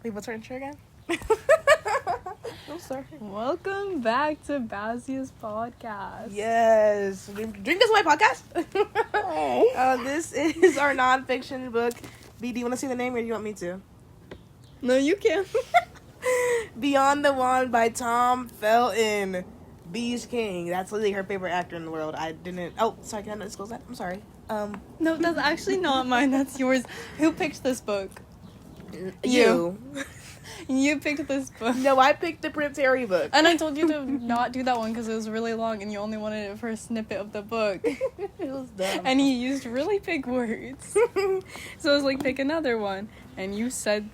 Wait, what's our intro again? I'm sorry. Welcome back to Bazia's podcast. Yes. Drink This Way podcast. This is our nonfiction book. B, do you want to see the name or do you want me to? No, you can. Beyond the Wand by Tom Felton. B's King. That's literally her favorite actor in the world. I didn't... Oh, sorry, can I not disclose that? I'm sorry. No, that's actually not mine. That's yours. Who picked this book? You. You picked this book. No, I picked the Prince Harry book. And I told you to not do that one because it was really long and you only wanted it for a snippet of the book. It was dumb. And he used really big words. So I was like, pick another one. And you said...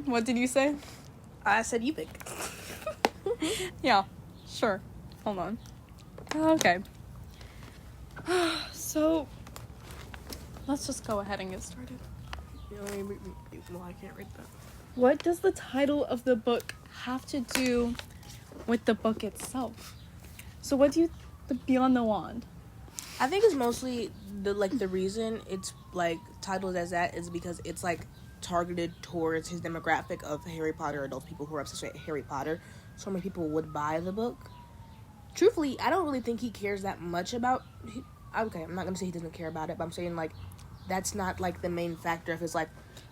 What did you say? I said you pick. Yeah, sure. Hold on. Okay. So, let's just go ahead and get started. Well, I can't read that. What does the title of the book have to do with the book itself? So what do you... Beyond the Wand. I think it's mostly the reason it's titled as that is because it's targeted towards his demographic of Harry Potter adults, people who are obsessed with Harry Potter. So many people would buy the book. Truthfully, I don't really think he cares that much about... Okay, I'm not going to say he doesn't care about it, but I'm saying, that's not, the main factor of his life.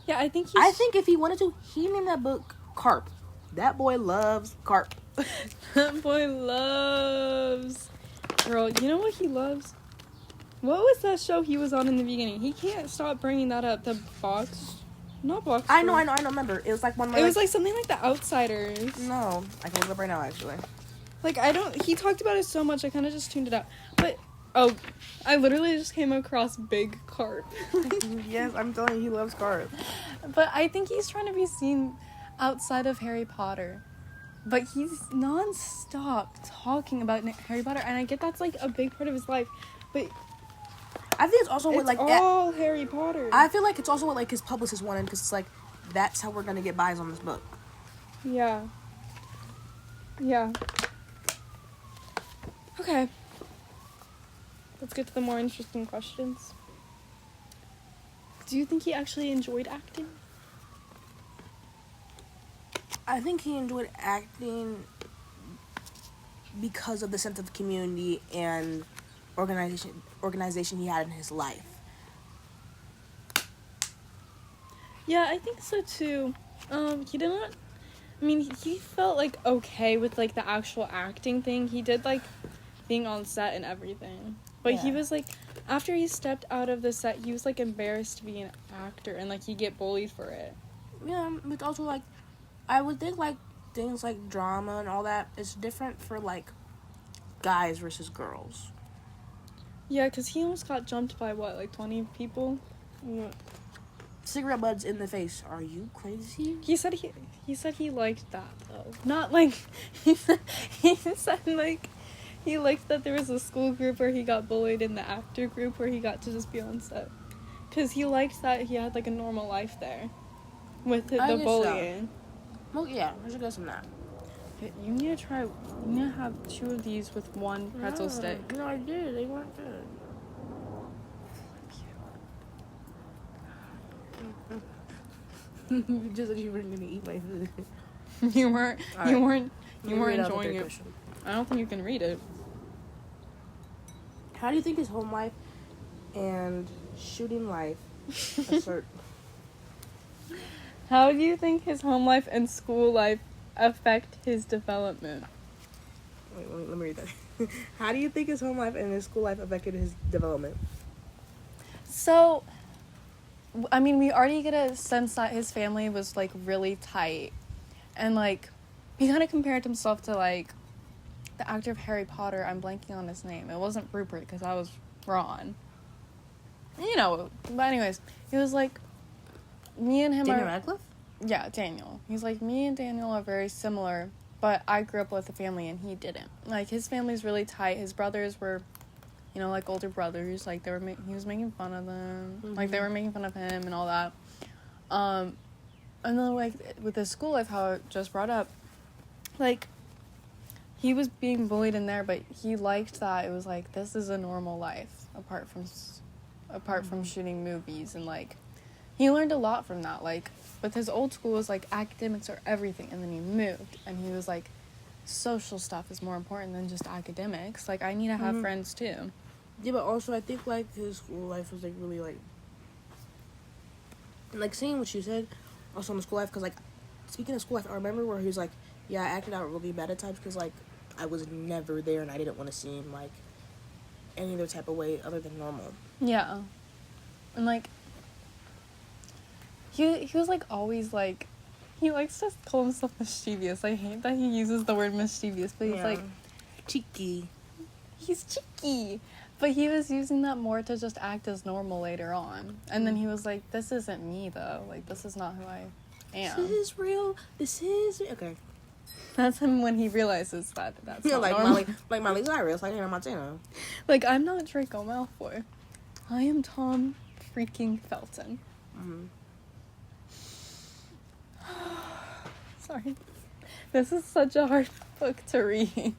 Yeah, I think if he wanted to, he named that book Carp. That boy loves carp. That boy loves... Girl, you know what he loves? What was that show he was on in the beginning? He can't stop bringing that up. The box... Not box... I know, remember. It was one of my... It was something like The Outsiders. No, I can look it up right now, actually. He talked about it so much, I kind of just tuned it out. But... Oh, I literally just came across Big Carp. Yes, I'm telling you, he loves carp. But I think he's trying to be seen outside of Harry Potter. But he's non-stop talking about Harry Potter, and I get that's, a big part of his life. But... I think it's also what, all Harry Potter. I feel like it's also what, his publicist wanted, because it's, that's how we're gonna get buys on this book. Yeah. Yeah. Okay. Let's get to the more interesting questions. Do you think he actually enjoyed acting? I think he enjoyed acting because of the sense of community and organization he had in his life. Yeah, I think so too. He did not... I mean, he felt, okay with, the actual acting thing. He did, being on set and everything. But yeah. He was, after he stepped out of the set, he was, embarrassed to be an actor, and, he'd get bullied for it. Yeah, but also, I would think, things like drama and all that is different for, guys versus girls. Yeah, because he almost got jumped by, 20 people? Yeah. Cigarette butts in the face. Are you crazy? He said he liked that, though. Not, he said, he liked that there was a school group where he got bullied in the actor group where he got to just be on set. Because he liked that he had, a normal life there. With the bullying. So. Well, yeah, I should get some of that. You need to have 2 of these with 1 pretzel stick. No, I did. They weren't good. Just like you weren't gonna eat my food. You weren't enjoying it. Question. I don't think you can read it. How do you think his home life and shooting life assert? How do you think his home life and school life affect his development? Wait, let me read that. How do you think his home life and his school life affected his development? So, I mean, we already get a sense that his family was, really tight. And, he kind of compared himself to, the actor of Harry Potter. I'm blanking on his name. It wasn't Rupert, because that was Ron. You know, but anyways, he was, me and him Daniel Radcliffe? Yeah, Daniel. He's me and Daniel are very similar, but I grew up with a family and he didn't. His family's really tight. His brothers were, older brothers. They were he was making fun of them. Mm-hmm. They were making fun of him and all that. And then, with his school life, how I just brought up, he was being bullied in there, but he liked that it was, this is a normal life, apart from shooting movies, and, he learned a lot from that, with his old school was like academics are everything, and then he moved and he was like social stuff is more important than just academics. Like, I need to have friends too. Yeah, but also I think like his school life was like really like seeing what you said also in the school life, because like speaking of school life, I remember where he was like, yeah, I acted out really bad at times because like I was never there and I didn't want to seem like any other type of way other than normal. Yeah. And like he was like always like, he likes to call himself mischievous. I hate that he uses the word mischievous, but he's like cheeky. He's cheeky. But he was using that more to just act as normal later on. And then he was like, this isn't me, though. Like, this is not who I am. This is real. This is... Okay. That's him when he realizes that that's not like normal. Miley Cyrus, like Hannah Montana. Like, I'm not Draco Malfoy. I am Tom freaking Felton. Mm-hmm. Sorry. This is such a hard book to read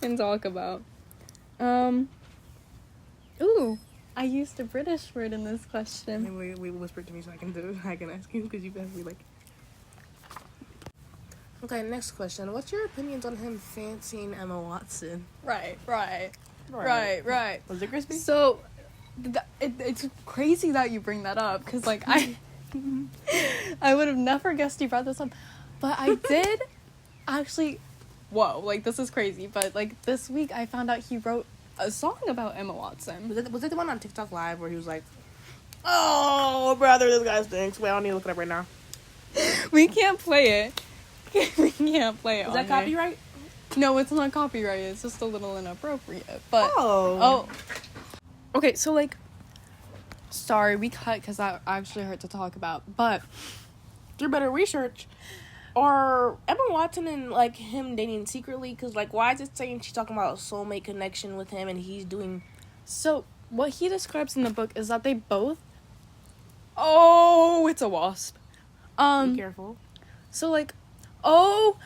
and talk about. Ooh, I used a British word in this question. We whispered to me so I can ask you, because you guys be like... Okay, next question. What's your opinions on him fancying Emma Watson? Right. Was it crispy? So, it's crazy that you bring that up, because, like, I would have never guessed you brought this up, but I did actually... Whoa, like, this is crazy, but, like, this week I found out he wrote a song about Emma Watson. Was it the one on TikTok Live where he was like, oh, brother, this guy stinks. Wait, I don't need to look it up right now. We can't play it. We can't play it. Is that copyright? No, it's not copyright. It's just a little inappropriate. But oh. Okay, so like, sorry, we cut because that actually hurt to talk about. But do better research. Or Emma Watson and like him dating secretly? Because like, why is it saying she's talking about a soulmate connection with him and he's doing? So what he describes in the book is that they both. Oh, it's a wasp. Be careful. So like, oh.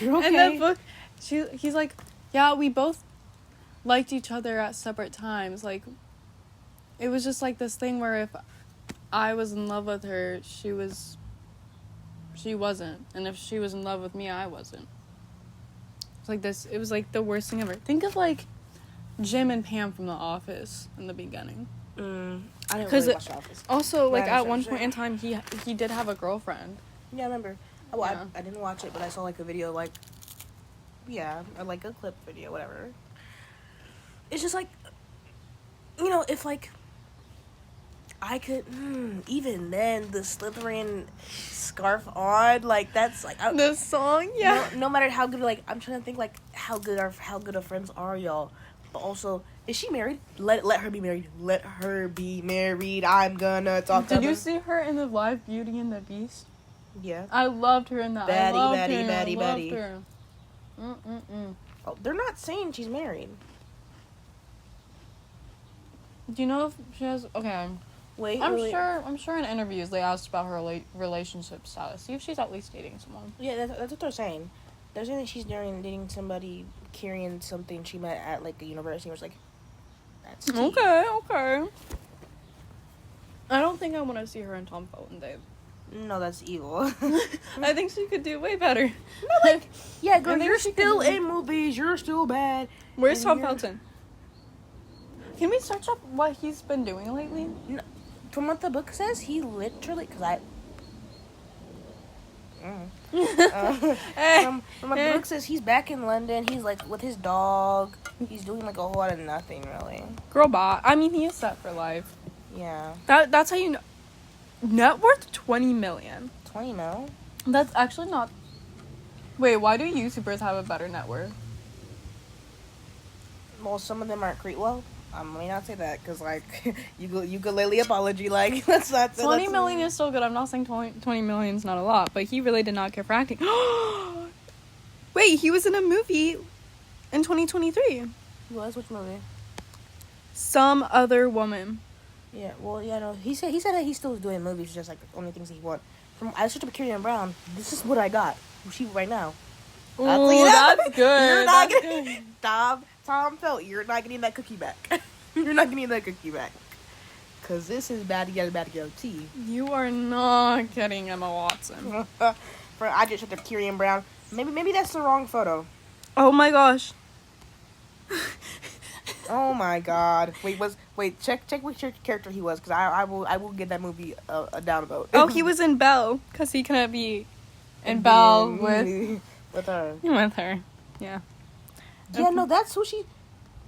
You're okay. In that book, he's like, yeah, we both liked each other at separate times. Like, it was just like this thing where if I was in love with her, she wasn't. And if she was in love with me, I wasn't. It's like this. It was like the worst thing ever. Think of like Jim and Pam from The Office in the beginning. I didn't really watch The Office. Also, like at one point in time, he did have a girlfriend. Yeah, I remember. Well, yeah. I didn't watch it, but I saw like a video, like, yeah, or like a clip video, whatever. It's just like, you know, if like I could, even then, the Slytherin scarf on, like that's like the song, yeah. No matter how good, like I'm trying to think like how good of friends are y'all, but also is she married? Let her be married. Let her be married. I'm gonna talk. Did you see her in the live Beauty and the Beast? Yeah. I loved her in that. Baddie. Her. Oh, they're not saying she's married. Do you know if she has? Okay. Wait. I'm sure in interviews they asked about her relationship status. See if she's at least dating someone. Yeah, that's what they're saying. They're saying that she's dating somebody carrying something she met at like a university. Where it's like, that's tea. Okay. I don't think I want to see her and Tom Felton date. No, that's evil. I think she could do way better. No, like, yeah, girl, you're still in movies. You're still bad. Where's Tom Felton? Can we search up what he's been doing lately? No, from what the book says, he literally, because from what the book says, he's back in London. He's like with his dog. He's doing like a whole lot of nothing, really. Girl, bye. I mean, he is set for life. Yeah. That's how you know. Net worth 20 million. 20 mil? That's actually not. Wait, why do YouTubers have a better net worth? Well, some of them aren't well, I may not say that because like ukulele apology, like that's not 20 million is still good. I'm not saying 20 million is not a lot, but he really did not care for acting. Wait, he was in a movie in 2023. He was? Which movie? Some Other Woman. Yeah, well, yeah, no. He said that he still was doing movies, just like the only things he want. I searched up Carrie Brown. This is what I got. She right now. Ooh, that's good. You're not gonna Tom Felton. You're not getting that cookie back. You're not getting that cookie back. Cause this is bad to go tea. You are not getting Emma Watson. I just took Tyrion Brown. Maybe that's the wrong photo. Oh my gosh. Oh my god. Check which character he was, because I will give that movie a downvote. Oh, he was in Belle, because he couldn't be in Belle with her. With her. Yeah. Yeah, no, that's who she...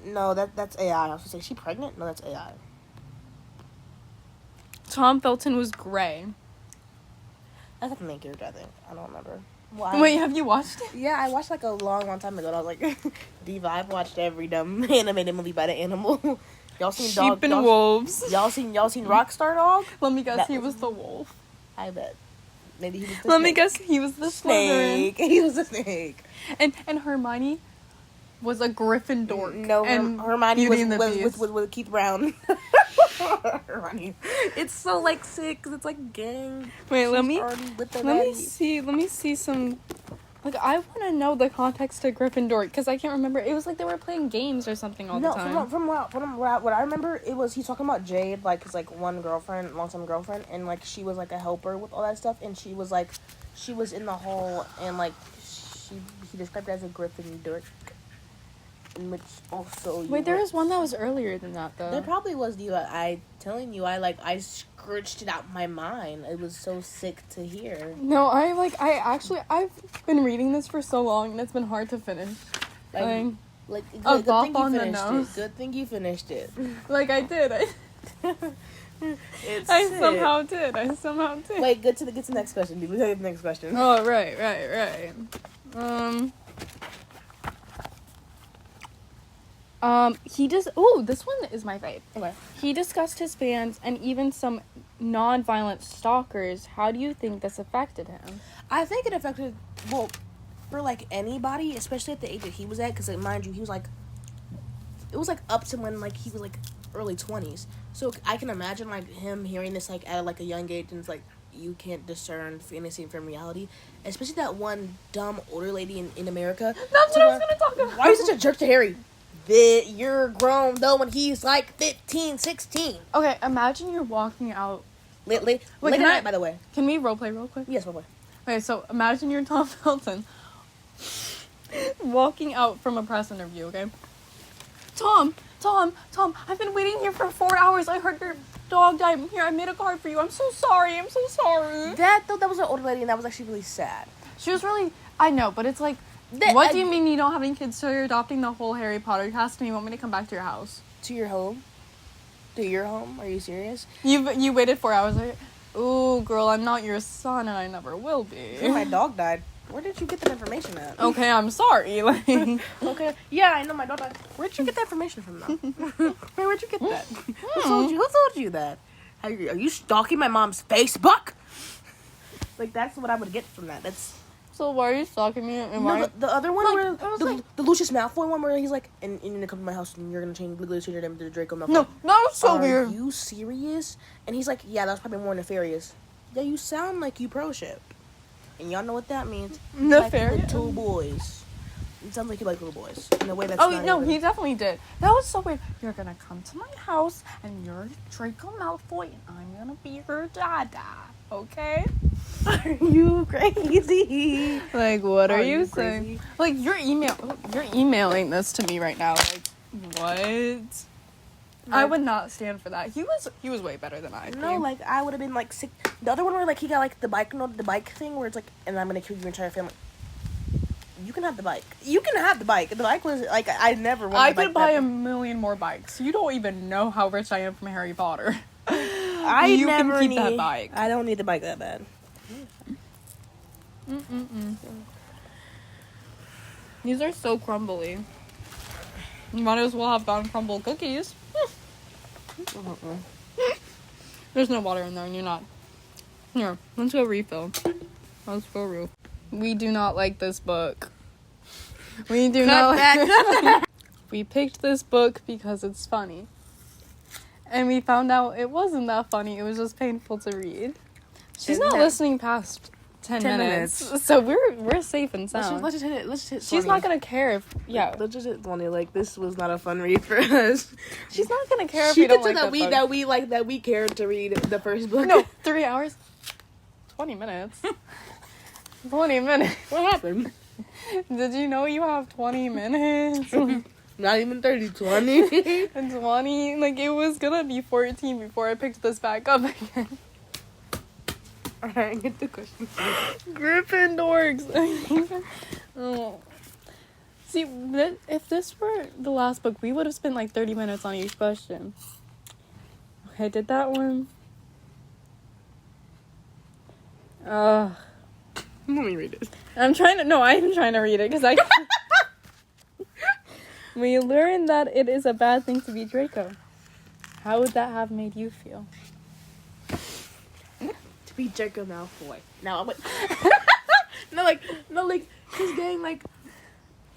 No, that's AI. I was gonna say, is she pregnant? No, that's AI. Tom Felton was gray. That's like the main character, I think. I don't remember. Well, Wait, have you watched it? Yeah, I watched like a long time ago. And I was like, Diva, I've watched every dumb animated movie by the animal. Y'all seen Sheep and Wolves. Y'all seen Rockstar Dog? Let me guess, he was the wolf. I bet. Maybe he was the Let snake. me guess, he was the snake. He was the snake. And Hermione was a Gryffindor. No, and Hermione Beauty and the Beast. was with Keith Brown. Hermione. It's so like sick because it's like gang. Wait, let me Maddie. see some. Like, I want to know the context to Gryffindor because I can't remember. It was like they were playing games or something all the time. From what I remember, it was he's talking about Jade, like his like long time girlfriend, and like she was like a helper with all that stuff, and she was in the hall, and like he described her as a Gryffindor. Which also Wait, there was one that was earlier than that though. There probably was. I telling you, I scratched it out my mind. It was so sick to hear. No, I've been reading this for so long and it's been hard to finish. Good thing you finished it. Like I did. I somehow did. Wait, get to the next question. Dude. We gotta get the next question. Oh, right. This one is my fave. Okay. He discussed his fans and even some non-violent stalkers. How do you think this affected him? I think it affected, well, for, like, anybody, especially at the age that he was at, because, like, mind you, he was, like, it was, like, up to when, like, he was, like, early 20s. So I can imagine, like, him hearing this, like, at, like, a young age, and it's, like, you can't discern fantasy from reality. Especially that one dumb older lady in America. That's what I was going to talk about. Why are you such a jerk to Harry? You're grown, though, when he's, like, 15, 16. Okay, imagine you're walking out. Late at night, by the way. Can we roleplay real quick? Yes, roleplay. Okay, so imagine you're Tom Felton walking out from a press interview, okay? Tom, I've been waiting here for 4 hours. I heard your dog died. Here, I made a card for you. I'm so sorry. That was an older lady, and that was actually really sad. She was really... I know, but it's like... What do you mean you don't have any kids, so you're adopting the whole Harry Potter cast and you want me to come back to your house? To your home? To your home? Are you serious? You waited 4 hours. Like, ooh, girl, I'm not your son and I never will be. My dog died. Where did you get that information at? Okay, I'm sorry. Like, okay. Yeah, I know my dog died. Where'd you get that information from, though? Where'd you get that? Who told you that? Are you stalking my mom's Facebook? Like, that's what I would get from that. That's... So why are you stalking me? The other one, like, where the Lucius Malfoy one, where he's like, and you're gonna come to my house and you're gonna legally change your name to Draco Malfoy. No, that was so weird. Are you serious? And he's like, yeah, that's probably more nefarious. Yeah, you sound like you pro-ship. And y'all know what that means. Nefarious? Like little boys. It sounds like you like little boys. In a way that's he definitely did. That was so weird. You're gonna come to my house and you're Draco Malfoy and I'm gonna be your dada. Okay? Are you crazy? Like, what are you saying? Like, you're emailing this to me right now. Like, what? Like, I would not stand for that. He was way better than I. No, like, I would have been like sick. The other one where like he got like the bike thing where it's like, and I'm gonna kill your entire family. You can have the bike. The bike was like, I never wanted. I could buy a million more bikes. You don't even know how rich I am from Harry Potter. You can keep that bike. I don't need the bike that bad. These are so crumbly. You might as well have gotten crumble cookies. There's no water in there and you're not. Here, let's go refill. We do not like this book. We do not like We picked this book because it's funny. And we found out it wasn't that funny. It was just painful to read. She's not listening past 10 10 minutes. minutes. So we're safe and sound. Let's just hit it. Let's just hit 20. She's not gonna care if Let's just hit 20. Like, this was not a fun read for us. She's not gonna care if She we don't could like tell that we cared to read the first book. No, 3 hours. 20 minutes. 20 minutes. What happened? Did you know you have 20 minutes? Not even 30, 20. And 20, like, it was gonna be 14 before I picked this back up again. Alright, get the question. Gryffindors. Oh. See, if this were the last book, we would have spent like 30 minutes on each question. Okay, did that one. Let me read it. I'm trying to read it because I. We learned that it is a bad thing to be Draco. How would that have made you feel? To be Draco Malfoy. Now I'm like, no, his gang, like,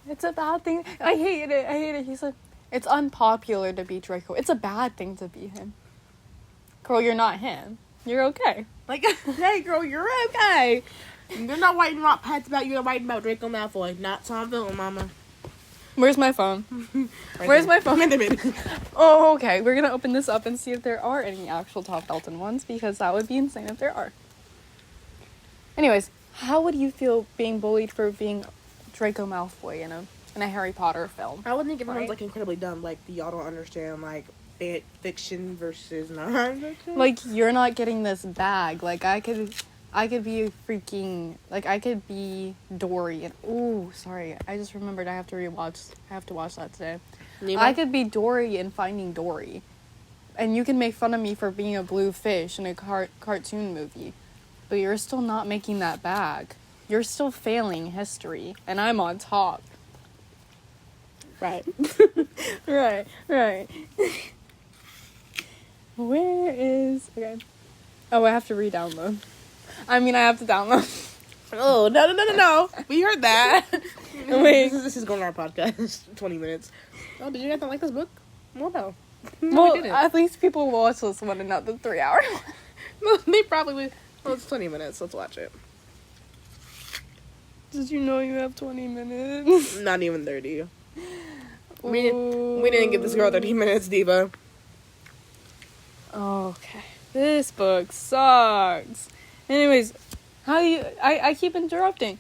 It's a bad thing. I hate it. He said, it's unpopular to be Draco. It's a bad thing to be him. Girl, you're not him. You're okay. like, hey girl, you're okay. You're not writing rock pets about you. You're writing about Draco Malfoy, not Tom Felton, mama. Where's my phone? Where's my phone? In the middle. Oh, okay. We're gonna open this up and see if there are any actual Tom Felton ones, because that would be insane if there are. Anyways, how would you feel being bullied for being Draco Malfoy in a Harry Potter film? I would think everyone's Right? like incredibly dumb. Like, y'all don't understand like fiction versus non-fiction. Like, you're not getting this bag. Like, I could be a freaking, like, I could be Dory and, ooh, sorry, I just remembered I have to watch that today. Nemo? I could be Dory in Finding Dory. And you can make fun of me for being a blue fish in a cartoon movie. But you're still not making that bag. You're still failing history. And I'm on top. Right. right. Where is... Okay. Oh, I have to re-download. I have to download. Oh, no. We heard that. Wait. This is going on our podcast. 20 minutes. Oh, did you guys not like this book? Well, no. Well, we didn't. at least people will watch this one and not the 3 hour one. No, they probably would. Well, it's 20 minutes. Let's watch it. Did you know you have 20 minutes? Not even 30. We didn't give this girl 30 minutes, Diva. Okay. This book sucks. Anyways, how do you... I keep interrupting.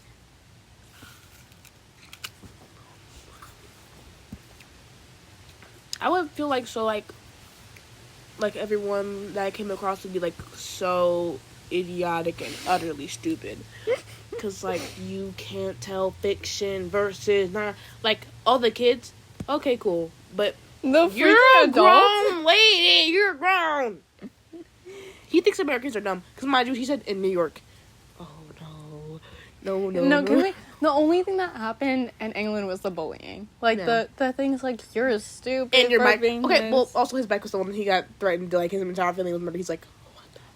I would feel like everyone that I came across would be like so idiotic and utterly stupid. Because like you can't tell fiction versus not, like, all the kids, okay, cool, but The you're a freaking grown lady, you're grown. He thinks Americans are dumb because, mind you, he said in New York. Oh no. No, can we... The only thing that happened in England was the bullying. Like, Yeah. the things like, you're stupid And your for bike. being Okay, this. well, also his bike was the one he got threatened to, like, his entire family was murdered. He's like,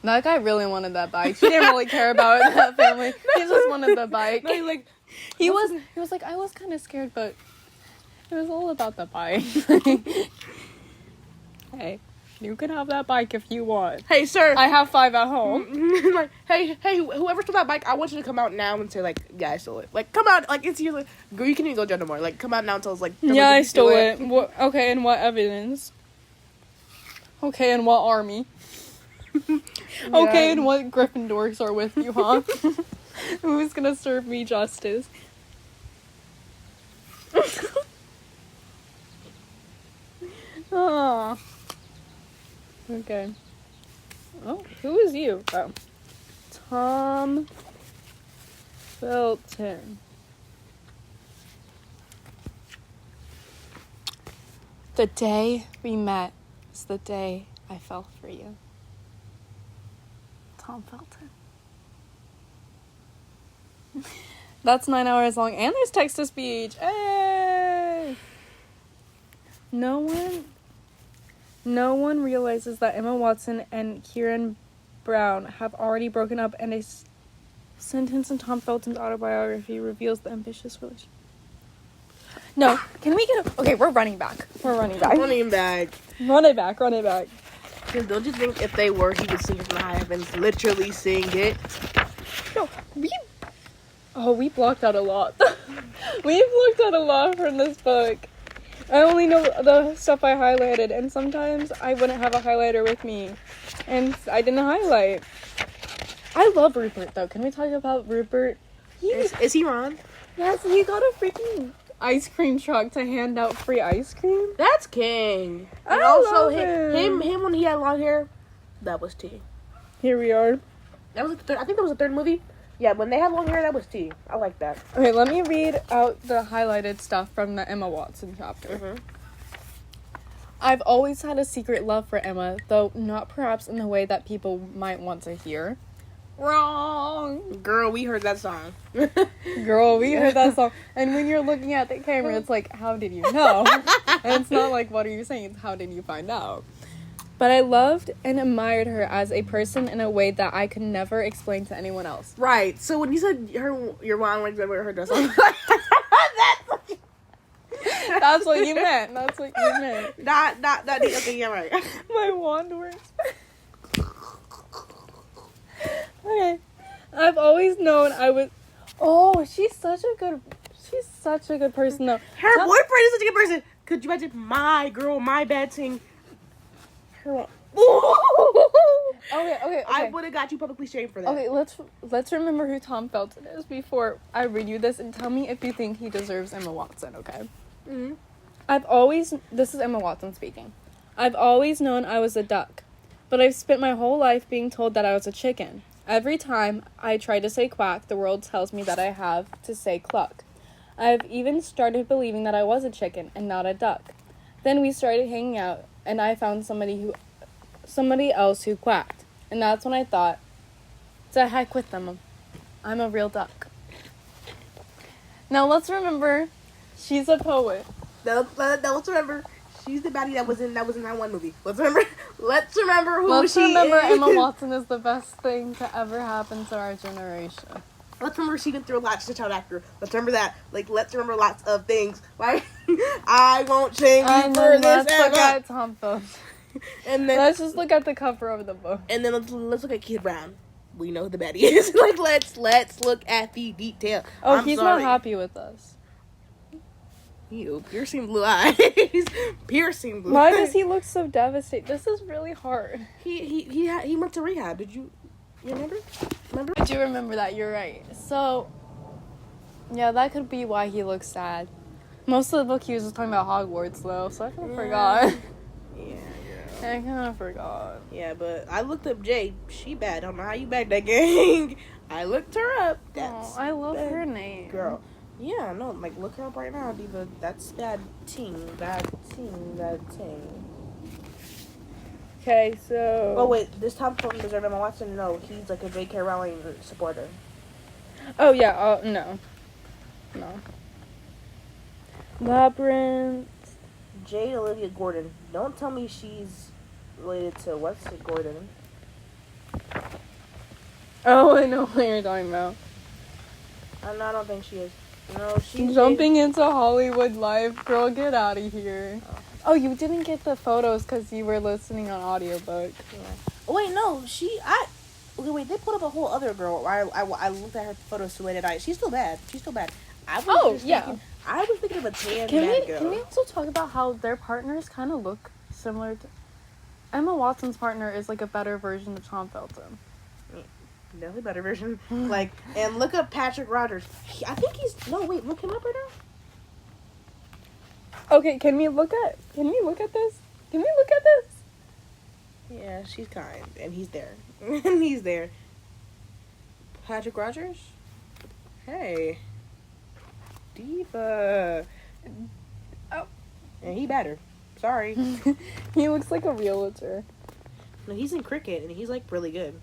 That guy really wanted that bike. He didn't really care about that family. He just wanted the bike. no, he's like, He was like, I was kind of scared, but it was all about the bike. Hey, you can have that bike if you want. hey, sir. I have 5 at home. like, hey, whoever stole that bike, I want you to come out now and say, like, yeah, I stole it. Like, come out, like, it's you, like, girl, you can't even go judge no more. Like, come out now and tell us, like, Yeah, I stole it. What, okay, and what evidence? Okay, and what army? Okay, and what Gryffindors are with you, huh? Who's gonna serve me justice? Oh. Okay. Oh, who is you? Oh. Tom Felton. The day we met is the day I fell for you. Tom Felton. That's 9 hours long, and there's text-to-speech. Hey! No one realizes that Emma Watson and Kieran Brown have already broken up, and a sentence in Tom Felton's autobiography reveals the ambitious relationship. No, can we get okay, we're running back. Running back. Run it back. Because don't you think if they were, he would sing it from the high heavens, literally sing it? No, we Oh, we blocked out a lot. We blocked out a lot from this book. I only know the stuff I highlighted, and sometimes I wouldn't have a highlighter with me, and I didn't highlight. I love Rupert, though. Can we talk about Rupert? Is he Ron? Yes, he got a freaking ice cream truck to hand out free ice cream. That's king. And I also love him when he had long hair, that was T. Here we are. That was I think that was the third movie. Yeah, when they had long hair, that was T. I like that. Okay, let me read out the highlighted stuff from the Emma Watson chapter. Mm-hmm. I've always had a secret love for Emma, though not perhaps in the way that people might want to hear. Wrong! Girl, we heard that song. Girl, we heard that song. And when you're looking at the camera, it's like, how did you know? And it's not like, what are you saying? It's how did you find out? But I loved and admired her as a person in a way that I could never explain to anyone else. Right. So when you said your mom likes to wear her dress, I'm like, That's what you meant. That's what you meant. not. Okay, yeah, right. My wand works. Okay. I've always known I was... Oh, she's such a good person, though. Her boyfriend is such a good person. Could you imagine my girl, my bad thing? Her. Okay. I would have got you publicly shamed for that. Okay, let's remember who Tom Felton is before I read you this, and tell me if you think he deserves Emma Watson, okay? Mm-hmm. This is Emma Watson speaking. I've always known I was a duck, but I've spent my whole life being told that I was a chicken. Every time I try to say quack, the world tells me that I have to say cluck. I've even started believing that I was a chicken and not a duck. Then we started hanging out, and I found somebody else who quacked. And that's when I thought, to heck with them. I'm a real duck. Now let's remember, she's a poet. Now let's remember, she's the baddie that was in that one movie. Let's remember who Let's she remember is. Emma Watson is the best thing to ever happen to our generation. Let's remember she went through a lot. She's a child actor. Let's remember that. Like, let's remember lots of things. Like, I won't change you And for then this let's look ever. at Tom Felton. And then Let's just look at the cover of the book. And then let's look at Kid Brown. We know who the baddie is. Like, let's look at the detail. Oh, I'm he's sorry. not happy with us. Ew, piercing blue eyes. Piercing blue Why eyes. does he look so devastated? This is really hard. He went to rehab. Did you remember? I do remember that, you're right. So, yeah, that could be why he looks sad. Most of the book he was just talking about Hogwarts, though, so I kind of forgot. Yeah. I kind of forgot. Yeah, but I looked up Jade. She bad. I don't know how you bagged that gang. I looked her up. That's I love bad. her name. Girl. Yeah, no, like, look her up right now, Diva. That's bad ting. Okay, so... Oh, wait, this Tom Felton deserve Emma Watson? No, he's like a J.K. Rowling supporter. Oh, yeah, no. Labyrinth. Jade Olivia Gordon. Don't tell me she's related to what's it, Gordon? Oh, I know what you're talking about. No, I don't think she is. No, she's Jumping into Hollywood life. Girl, get out of here. Oh, you didn't get the photos because you were listening on audiobook. Yeah. Oh, wait, no, wait, they put up a whole other girl. I looked at her photos too late at night. She's still bad. I was thinking of a tan bad girl. Can we also talk about how their partners kind of look similar to... Emma Watson's partner is like a better version of Tom Felton. Definitely better version. Like, and look up Patrick Rogers. Look him up right now. Okay, can we look at this? Yeah, she's kind, and he's there. Patrick Rogers? Hey. Diva. Oh. And he better. Sorry. He looks like a realtor. No, he's in cricket, and he's, like, really good.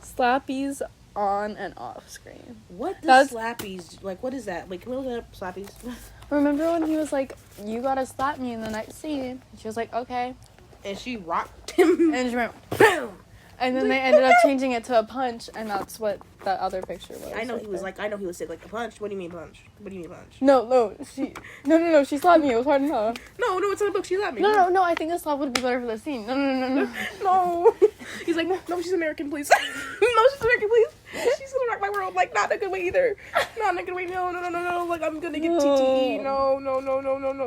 Slappies on and off screen. What does Slappies, like, what is that? Wait, can we look it up, Slappies? Remember when he was like, you gotta slap me in the next scene? And she was like, okay. And she rocked him. And she went, boom! And then they ended up changing it to a punch, and that's what that other picture was. I know he was sick, like, a punch? What do you mean punch? No, she slapped me, it was hard enough. No, it's in the book, she slapped me. No, I think a slap would be better for the scene. No. No. He's like, no, she's American, please. No, she's American, please. She's gonna rock my world. Like, not in a good way either. Not in a good way. No. Like, I'm gonna get TTE. No.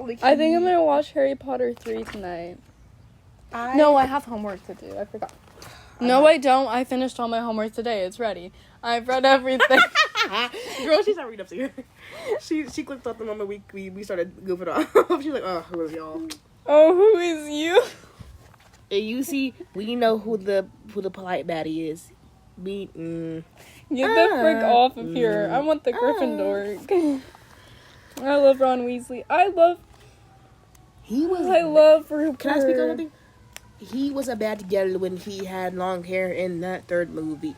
Like, I think I'm gonna watch Harry Potter 3 tonight. No, I have homework to do. I forgot. No, I don't. I finished all my homework today. It's ready. I've read everything. Girl, she's not reading up to you. She clicked off the moment we started goofing off. She's like, oh, who is y'all? Oh, who is you? And you see, we know who the polite baddie is. Get the frick off of here. I want the Gryffindor. I love Ron Weasley. I love Rupert. Can I speak on something? He was a bad girl when he had long hair in that third movie.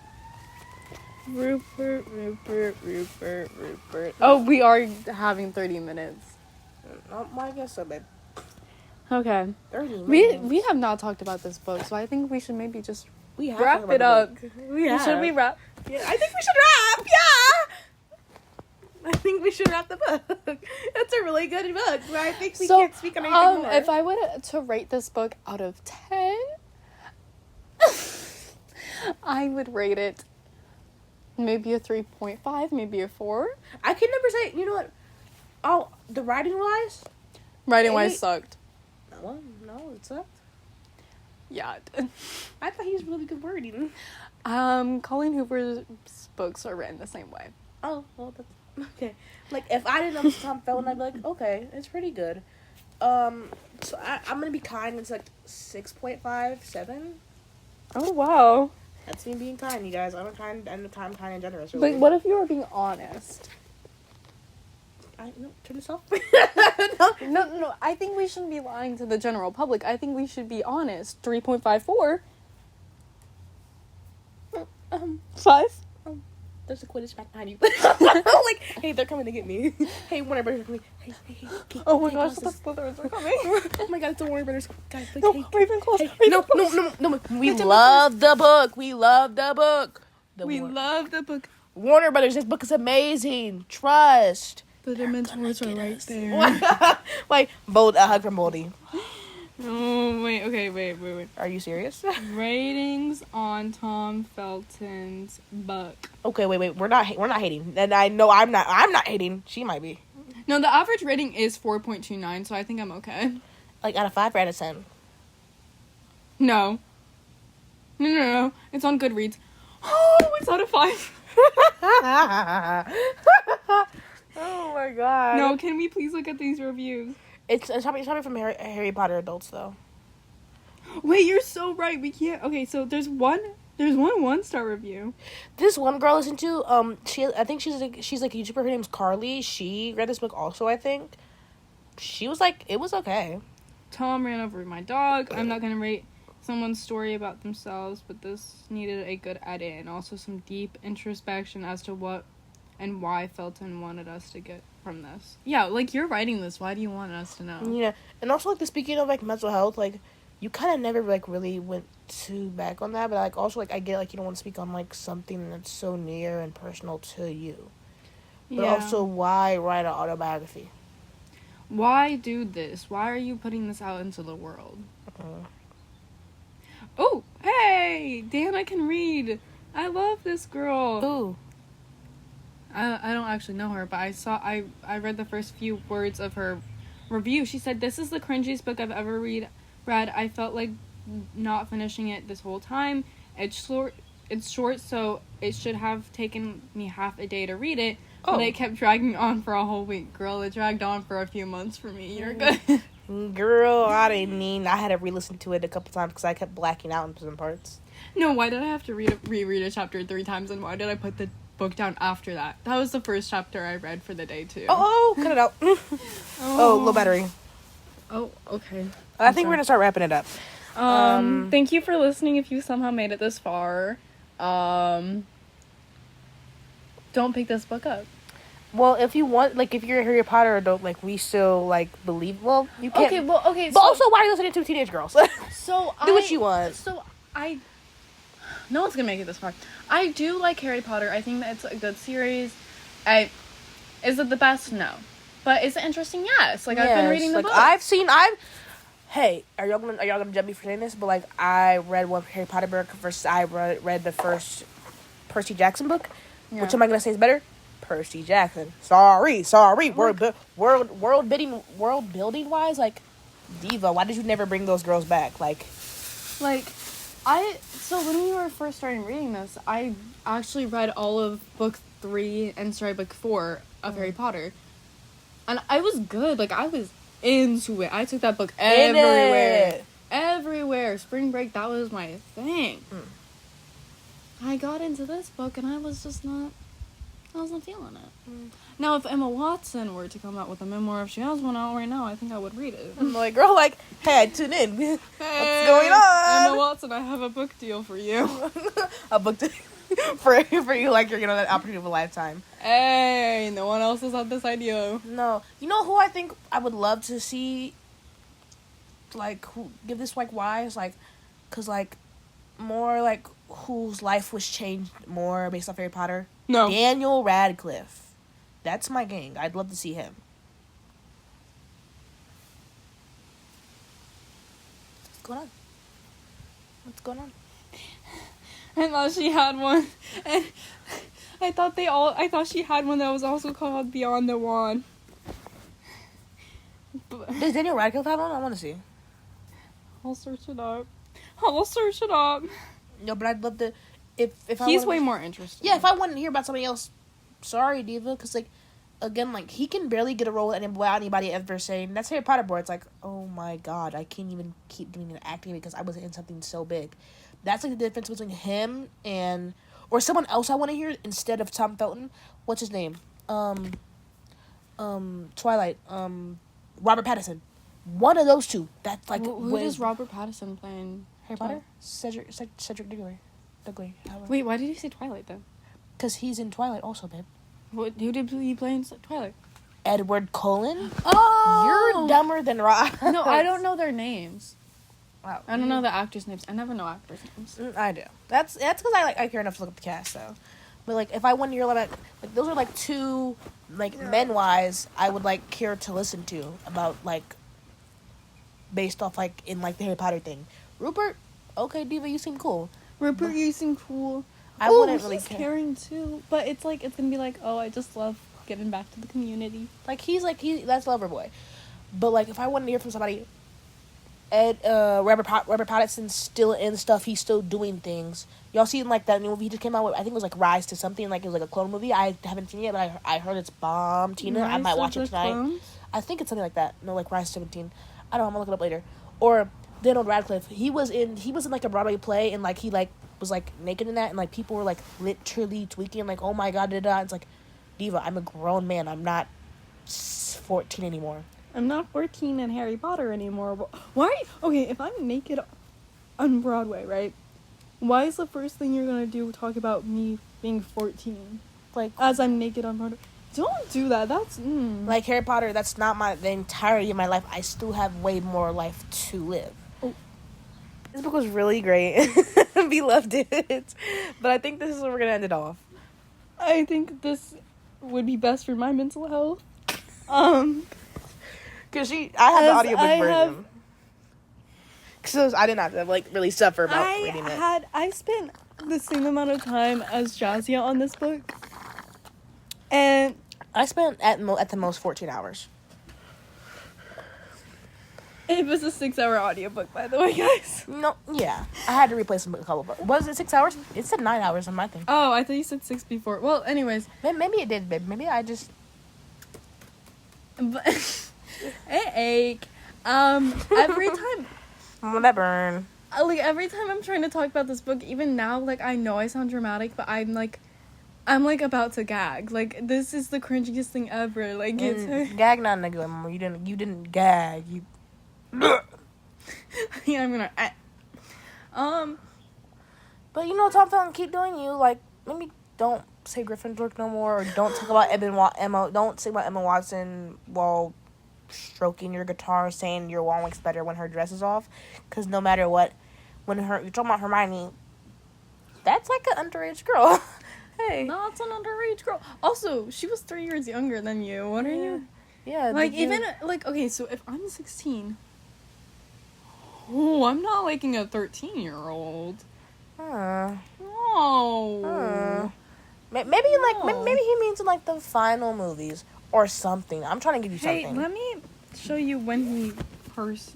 Rupert. Oh, we are having 30 minutes. I guess so, babe. Okay. We have not talked about this book, so I think we should maybe just wrap it up. Should we wrap? Yeah, I think we should wrap. Yeah. I think we should wrap the book. It's a really good book. But I think we can't speak on anything more. If I were to rate this book out of 10, I would rate it maybe a 3.5, maybe a 4. I can never say, you know what? Oh, the writing-wise? Writing-wise sucked. No, it sucked. Yeah. I thought he was really good wording. Colleen Hoover's books are written the same way. Oh, well, that's okay. Like, if I didn't know Tom Felton, I'd be like, okay, it's pretty good. So I'm gonna be kind. It's like 6.5, 7. Oh, wow. That's me being kind, you guys. I'm kind and generous. Really. But what if you were being honest? No, turn this off. No. I think we shouldn't be lying to the general public. I think we should be honest. 3.54. 5. There's a Quidditch back behind you. Like, hey, they're coming to get me. Hey, Warner Brothers, coming. Hey. Oh my gosh, the Slytherins are coming. Oh my god, it's the Warner Brothers. Guys, like, no, hey, Ravenclaw. Hey, no. We love the book. We love the book. Love the book. Warner Brothers, this book is amazing. Trust. The Dementors are right there. Wait, a hug from Boldy. Oh, wait. Are you serious? Ratings on Tom Felton's book. Okay, wait. We're not hating. And I know I'm not hating. She might be. No, the average rating is 4.29, so I think I'm okay. Like out of 5 or out of 10? No. It's on Goodreads. Oh, it's out of 5. Oh my god. No, can we please look at these reviews? It's probably from Harry Potter adults though. Wait, you're so right. We can't. Okay, so there's one 1-star review. This one girl I listened to, I think she's like a YouTuber. Her name's Carly. She read this book also. I think she was like, it was okay. Tom ran over my dog. I'm not gonna rate someone's story about themselves, but this needed a good edit and also some deep introspection as to what and why Felton wanted us to get from this. Yeah, like, you're writing this. Why do you want us to know? Yeah, and also, like, speaking of, like, mental health, like, you kind of never, like, really went too back on that, but, like, also, like, I get, like, you don't want to speak on, like, something that's so near and personal to you. But also, why write an autobiography? Why do this? Why are you putting this out into the world? Oh, hey! Dana can read. I love this girl. Who? I don't actually know her, but I read the first few words of her review. She said, "This is the cringiest book I've ever read. I felt like not finishing it this whole time. It's short, so it should have taken me half a day to read it. But it kept dragging on for a whole week. Girl, it dragged on for a few months for me. You're good." Girl, I had to re-listen to it a couple times because I kept blacking out in some parts. No, why did I have to reread a chapter 3 times, and why did I put the book down after that? That was the first chapter I read for the day too. Oh, cut it out. Low battery. Oh, okay. I think we're gonna start wrapping it up. Thank you for listening. If you somehow made it this far, don't pick this book up. Well, if you want, like, if you're a Harry Potter adult, like, we still, like, believe, well, you can't. Okay. But also, why are you listening to teenage girls? So do what you want. No one's gonna make it this far. I do like Harry Potter. I think that it's a good series. Is it the best? No. But is it interesting? Yes. Like, yes. I've been reading the book. Hey, are y'all gonna judge me for saying this? But, like, I read one Harry Potter book versus I read the first Percy Jackson book. Yeah. Which am I gonna say is better? Percy Jackson. Sorry. World building wise, like, Diva, why did you never bring those girls back? Like, So when we were first starting reading this, I actually read all of book 3 and started book 4 of Harry Potter. And I was good. Like, I was into it. I took that book everywhere. Everywhere. Spring break, that was my thing. I got into this book and I wasn't feeling it. Now, if Emma Watson were to come out with a memoir, if she has one out right now, I think I would read it. I'm like, girl, like, hey, tune in. Hey, what's going on? Emma Watson, I have a book deal for you. A book deal for you, like, you're gonna have that opportunity of a lifetime. Hey, no one else has had this idea. No. You know who I think I would love to see, like, who give this, like, wise, like, because, like, more, like, whose life was changed more based off Harry Potter? No. Daniel Radcliffe. That's my gang. I'd love to see him. What's going on? I thought she had one. And I thought she had one that was also called Beyond the Wand. Does Daniel Radcliffe have one? I want to see. I'll search it up. No, but I'd love to. If he's way more interesting. Yeah, if I want to hear about somebody else, sorry, Diva, because, like, again, like, he can barely get a role without anybody ever saying, that's Harry Potter boy. It's like, oh my god, I can't even keep doing an acting because I wasn't in something so big. That's, like, the difference between him and, or someone else I want to hear instead of Tom Felton. What's his name? Twilight. Robert Pattinson. One of those two. That's, like, who does Robert Pattinson play in Harry Potter? Cedric Diggory. Wait, why did you say Twilight then? Because he's in Twilight also, babe. Who did he play in Twilight? Edward Cullen. Oh! You're dumber than Rob. No, I don't know their names. Wow. I don't know the actors' names. I never know actors' names. I do. That's because I care enough to look up the cast, though. But, like, if I want to hear like those are, like, two, like, men-wise, I would, like, care to listen to about, like, based off, like, in, like, the Harry Potter thing. Rupert, okay, Diva, you seem cool. Rupert, you seem cool. I wouldn't really he's care. caring too, but it's like it's gonna be like, oh, I just love giving back to the community. Like, that's Loverboy. But, like, if I wanted to hear from somebody, Robert Pattinson's still in stuff. He's still doing things. Y'all seen, like, that new movie he just came out with? I think it was, like, Rise to Something. Like, it was, like, a clone movie. I haven't seen it yet, but I heard it's bomb. Tina, I might watch it tonight. Clones? I think it's something like that. No, like, Rise to 17. I don't know. I'm gonna look it up later. Or Daniel Radcliffe. He was in, like, a Broadway play, and, like, he, like, was, like, naked in that, and, like, people were, like, literally tweaking, like, oh my god, It's like, Diva, I'm a grown man. I'm not 14 anymore. I'm not 14 in Harry Potter anymore. Why? Okay, if I'm naked on Broadway, right? Why is the first thing you're gonna do talk about me being 14? Like, as I'm naked on Broadway. Don't do that. That's like, Harry Potter. That's not the entirety of my life. I still have way more life to live. Oh. This book was really great. We loved it, but I think this is where we're gonna end it off. I think this would be best for my mental health. Because I have the audiobook version. Because I didn't have to, like, really suffer about reading it. I spent the same amount of time as Jazia on this book. And I spent at the most 14 hours. It was a 6-hour audiobook, by the way, guys. No, yeah. I had to replace a couple of books. Was it 6 hours? It said 9 hours on my thing. Oh, I thought you said 6 before. Well, anyways. Maybe it did, babe. Maybe I just... But it ache. Every time... that burn. Like, every time I'm trying to talk about this book, even now, like, I know I sound dramatic, but I'm about to gag. Like, this is the cringiest thing ever. Like, it's... Gag not nigga, Mama. You didn't gag. You... Yeah, I'm gonna... But, you know, Tom Felton, keep doing you. Like, maybe don't say Gryffindor no more, or don't talk about Emma. Don't say about Emma Watson while stroking your guitar, saying your Warwick's better when her dress is off. Because no matter what, when you're talking about Hermione, that's like an underage girl. Hey, that's an underage girl. Also, she was 3 years younger than you. What are you? Yeah, like, even like, okay, so if I'm 16, oh, I'm not liking a 13-year-old. Oh. Oh. Maybe maybe No. maybe he means in like the final movies or something. I'm trying to give you Hey, something. let me show you when he first.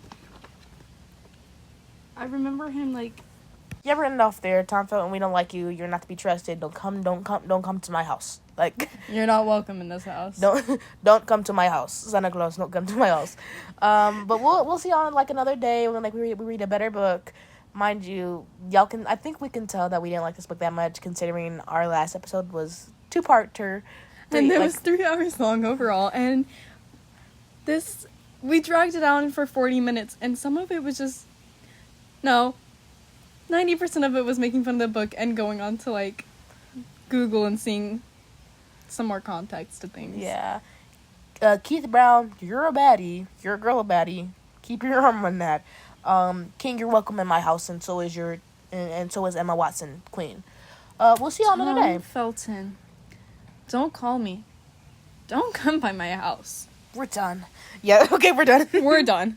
I remember him like. You ever end off there, Tom Felton? We don't like you. You're not to be trusted. Don't come to my house. Like, You're not welcome in this house. don't come to my house. Santa Claus, don't come to my house. But we'll see on like another day when like we read a better book. Mind you, I think we can tell that we didn't like this book that much, considering our last episode was 2-parter. And it was 3 hours long overall, and this we dragged it out for 40 minutes, and some of it was just 90% of it was making fun of the book and going on to like Google and seeing some more context to things. Yeah. Keith Brown, you're a baddie. You're a girl a baddie. Keep your arm on that. King, you're welcome in my house, and so is and so is Emma Watson, Queen. We'll see y'all another day. Felton, don't call me. Don't come by my house. We're done. Yeah, okay, we're done. We're done.